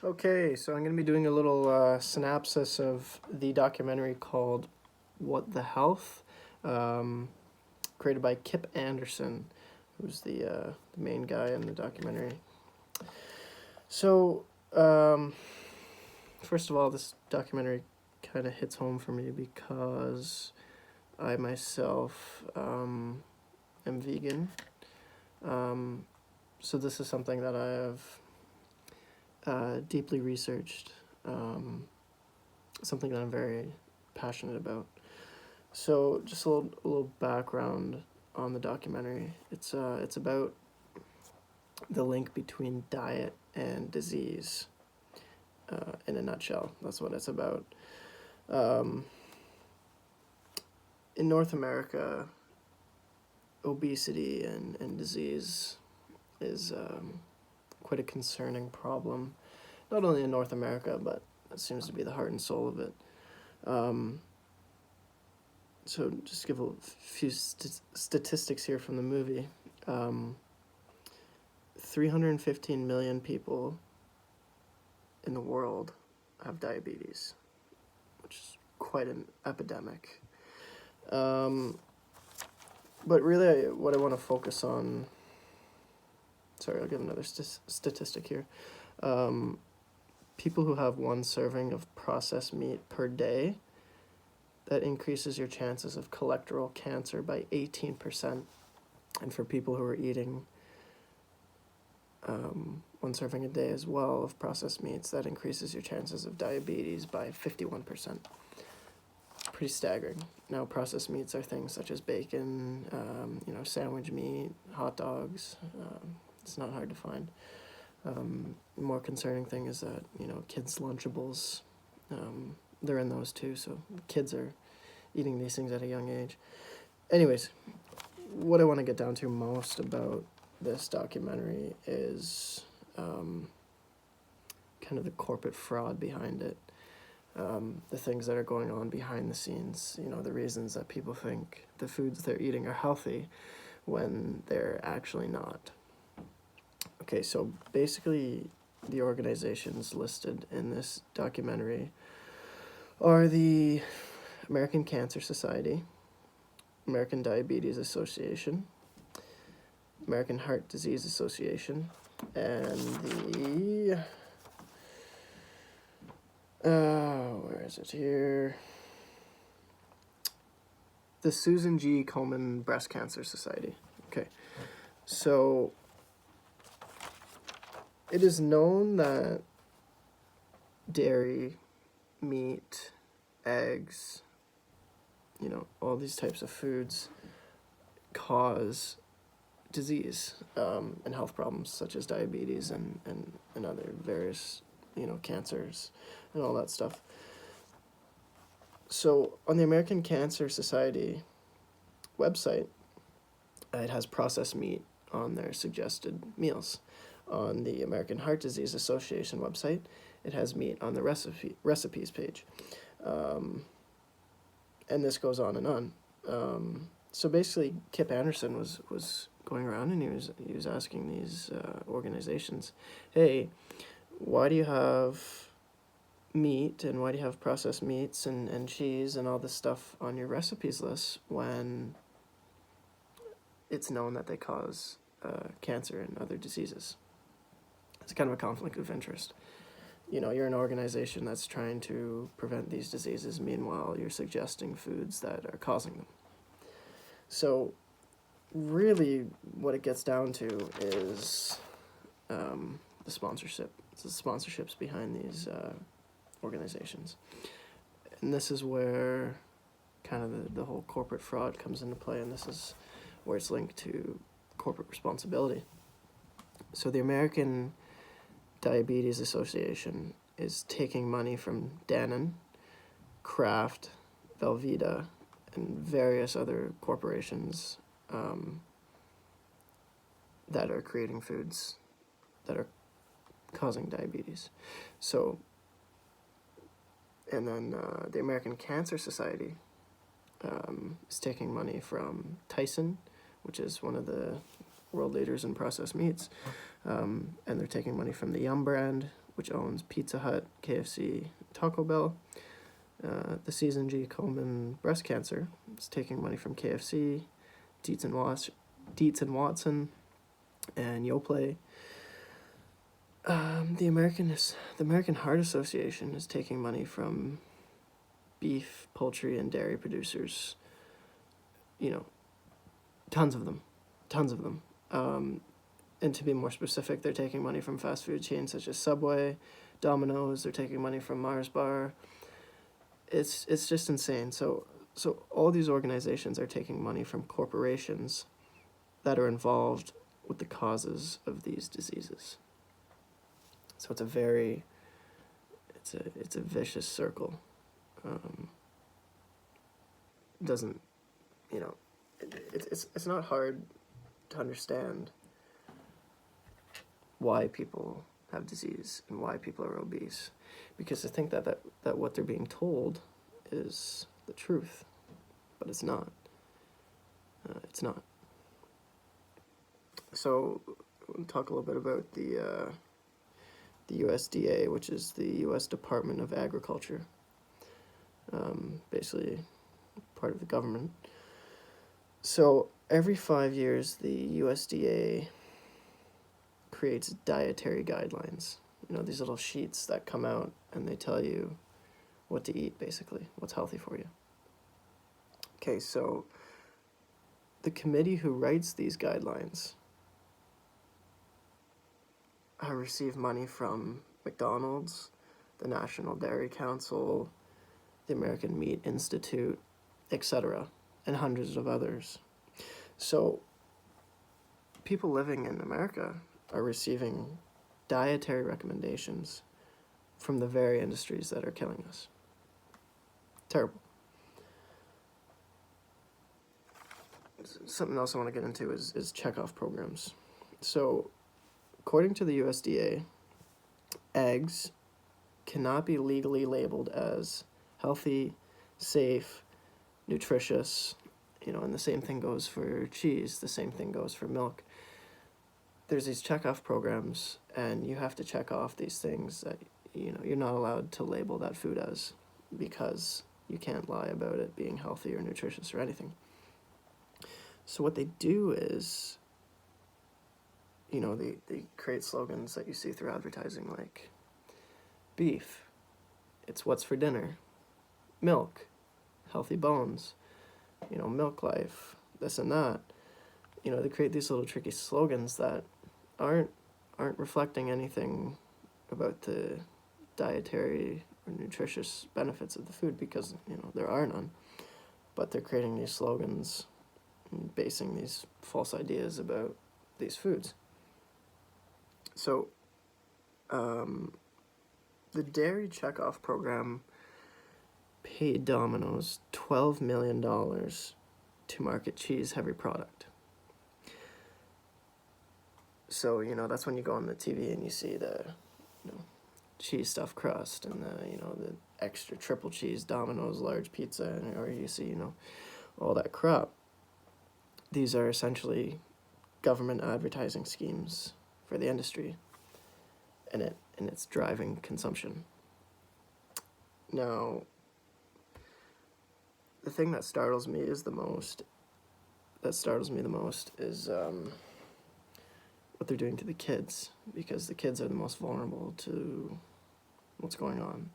Okay, so I'm going to be doing a little synopsis of the documentary called What the Health, um, created by Kip Anderson, who's the main guy in the documentary. So, first of all, this documentary kind of hits home for me because I myself am vegan. So this is something that I have deeply researched, something that I'm very passionate about. So, just a little background on the documentary. It's about the link between diet and disease. In a nutshell, that's what it's about. Um, in North America, obesity and disease is quite a concerning problem, not only in North America, but it seems to be the heart and soul of it. So just give a few statistics here from the movie. 315 million people in the world have diabetes, which is quite an epidemic. But really, what I want to focus on... Sorry, I'll give another statistic here. People who have one serving of processed meat per day, that increases your chances of colorectal cancer by 18%. And for people who are eating one serving a day as well of processed meats, that increases your chances of diabetes by 51%. Pretty staggering. Now, processed meats are things such as bacon, sandwich meat, hot dogs. It's not hard to find. The more concerning thing is that, kids' Lunchables, they're in those too, so kids are eating these things at a young age. Anyways, what I want to get down to most about this documentary is kind of the corporate fraud behind it, the things that are going on behind the scenes, the reasons that people think the foods they're eating are healthy when they're actually not. Okay, so basically the organizations listed in this documentary are the American Cancer Society, American Diabetes Association, American Heart Disease Association, and the... where is it here? The Susan G. Komen Breast Cancer Society. Okay, so it is known that dairy, meat, eggs, all these types of foods cause disease and health problems such as diabetes and other various, cancers and all that stuff. So on the American Cancer Society website, it has processed meat on their suggested meals. On the American Heart Disease Association website, it has meat on the recipes page. And this goes on and on. So basically, Kip Anderson was going around and he was asking these organizations, hey, why do you have meat and why do you have processed meats and cheese and all this stuff on your recipes list when it's known that they cause cancer and other diseases? It's kind of a conflict of interest. You're an organization that's trying to prevent these diseases. Meanwhile, you're suggesting foods that are causing them. So really what it gets down to is the sponsorship. It's the sponsorships behind these organizations. And this is where kind of the whole corporate fraud comes into play, and this is where it's linked to corporate responsibility. So the American Diabetes Association is taking money from Dannon, Kraft, Velveeta, and various other corporations that are creating foods that are causing diabetes. So, and then the American Cancer Society is taking money from Tyson, which is one of the world leaders in processed meats, and they're taking money from the Yum brand, which owns Pizza Hut, KFC, Taco Bell. The Susan G. Komen breast cancer is taking money from KFC, Dietz and Watson, and Yoplait. The American Heart Association is taking money from beef, poultry, and dairy producers. You know, tons of them. And to be more specific, they're taking money from fast food chains such as Subway, Domino's. They're taking money from Mars Bar. It's just insane. So all these organizations are taking money from corporations that are involved with the causes of these diseases. So it's a vicious circle. Doesn't, you know, it's not hard to understand why people have disease and why people are obese, because I think that what they're being told is the truth, but it's not. It's not. So we'll talk a little bit about the USDA, which is the U.S. Department of Agriculture, basically part of the government. So every 5 years, the USDA creates dietary guidelines. You know, these little sheets that come out and they tell you what to eat, basically, what's healthy for you. Okay, so the committee who writes these guidelines receive money from McDonald's, the National Dairy Council, the American Meat Institute, etc., and hundreds of others. So people living in America are receiving dietary recommendations from the very industries that are killing us. Terrible. Something else I want to get into is checkoff programs. So according to the USDA, eggs cannot be legally labeled as healthy, safe, nutritious, you know, and the same thing goes for cheese, the same thing goes for milk. There's these checkoff programs, and you have to check off these things that, you know, you're not allowed to label that food as, because you can't lie about it being healthy or nutritious or anything. So what they do is, you know, they create slogans that you see through advertising, like beef, it's what's for dinner, milk, healthy bones, you know, milk life, this and that. You know, they create these little tricky slogans that aren't reflecting anything about the dietary or nutritious benefits of the food, because, you know, there are none. But they're creating these slogans and basing these false ideas about these foods. So, the dairy checkoff program paid Domino's $12 million to market cheese-heavy product. So, you know, that's when you go on the TV and you see the, you know, cheese stuffed crust and the, you know, the extra triple cheese Domino's large pizza, or you see, you know, all that crap. These are essentially government advertising schemes for the industry, and it's driving consumption. Now, the thing that startles me the most is what they're doing to the kids, because the kids are the most vulnerable to what's going on.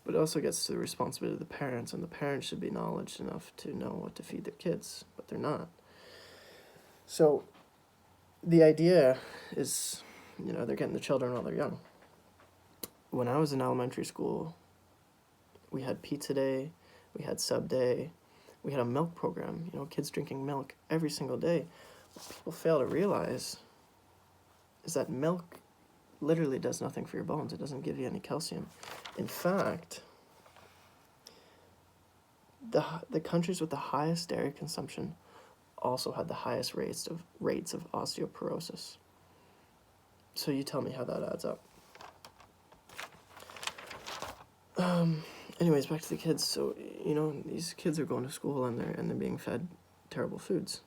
But it also gets to the responsibility of the parents, and the parents should be knowledgeable enough to know what to feed their kids, but they're not. So the idea is, you know, they're getting the children while they're young. When I was in elementary school, we had pizza day, we had sub day, we had a milk program, you know, kids drinking milk every single day. What people fail to realize is that milk literally does nothing for your bones. It doesn't give you any calcium. In fact, the countries with the highest dairy consumption also had the highest rates of osteoporosis. So you tell me how that adds up. Anyways, back to the kids. So, you know, these kids are going to school and they're being fed terrible foods.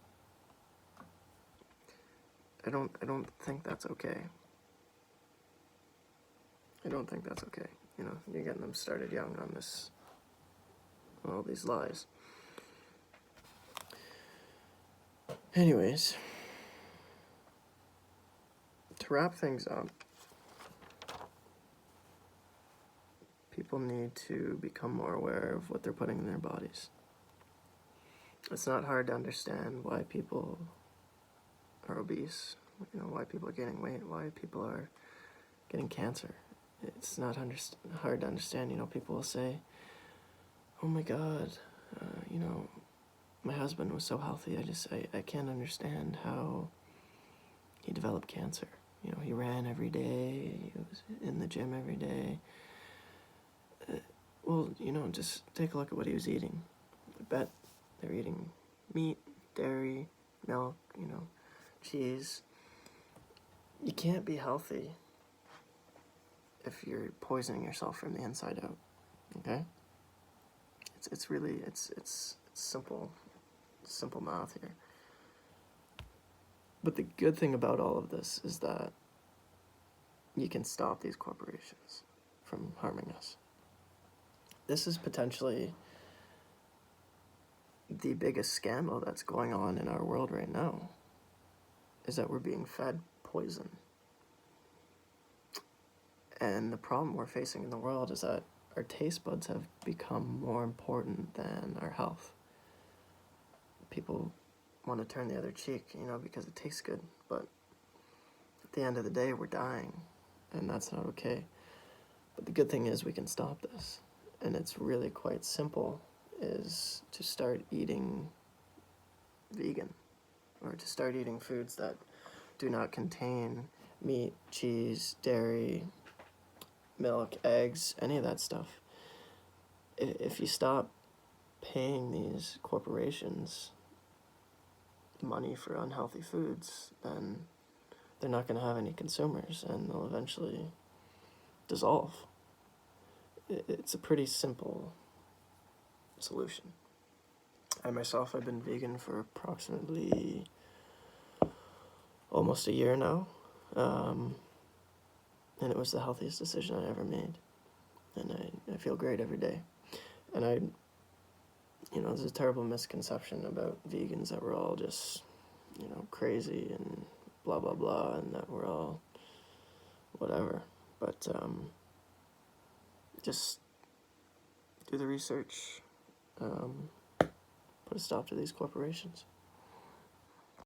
I don't think that's okay. I don't think that's okay. You know, you're getting them started young on this, all these lies. Anyways, to wrap things up, people need to become more aware of what they're putting in their bodies. It's not hard to understand why people are obese, you know, why people are gaining weight, why people are getting cancer. It's not hard to understand. You know, people will say, oh my God, you know, my husband was so healthy. I can't understand how he developed cancer. You know, he ran every day, he was in the gym every day. Well, you know, just take a look at what he was eating. I bet they're eating meat, dairy, milk, you know, cheese. You can't be healthy if you're poisoning yourself from the inside out. Okay? It's really simple math here. But the good thing about all of this is that you can stop these corporations from harming us. This is potentially the biggest scandal that's going on in our world right now, is that we're being fed poison. And the problem we're facing in the world is that our taste buds have become more important than our health. People want to turn the other cheek, you know, because it tastes good, but at the end of the day, we're dying, and that's not okay. But the good thing is we can stop this, and it's really quite simple, is to start eating vegan, or to start eating foods that do not contain meat, cheese, dairy, milk, eggs, any of that stuff. If you stop paying these corporations money for unhealthy foods, then they're not going to have any consumers, and they'll eventually dissolve. It's a pretty simple solution. I myself have been vegan for approximately almost a year now, and it was the healthiest decision I ever made, and I feel great every day. And you know, there's a terrible misconception about vegans that we're all just, you know, crazy and blah blah blah, and that we're all whatever. But just do the research, put a stop to these corporations.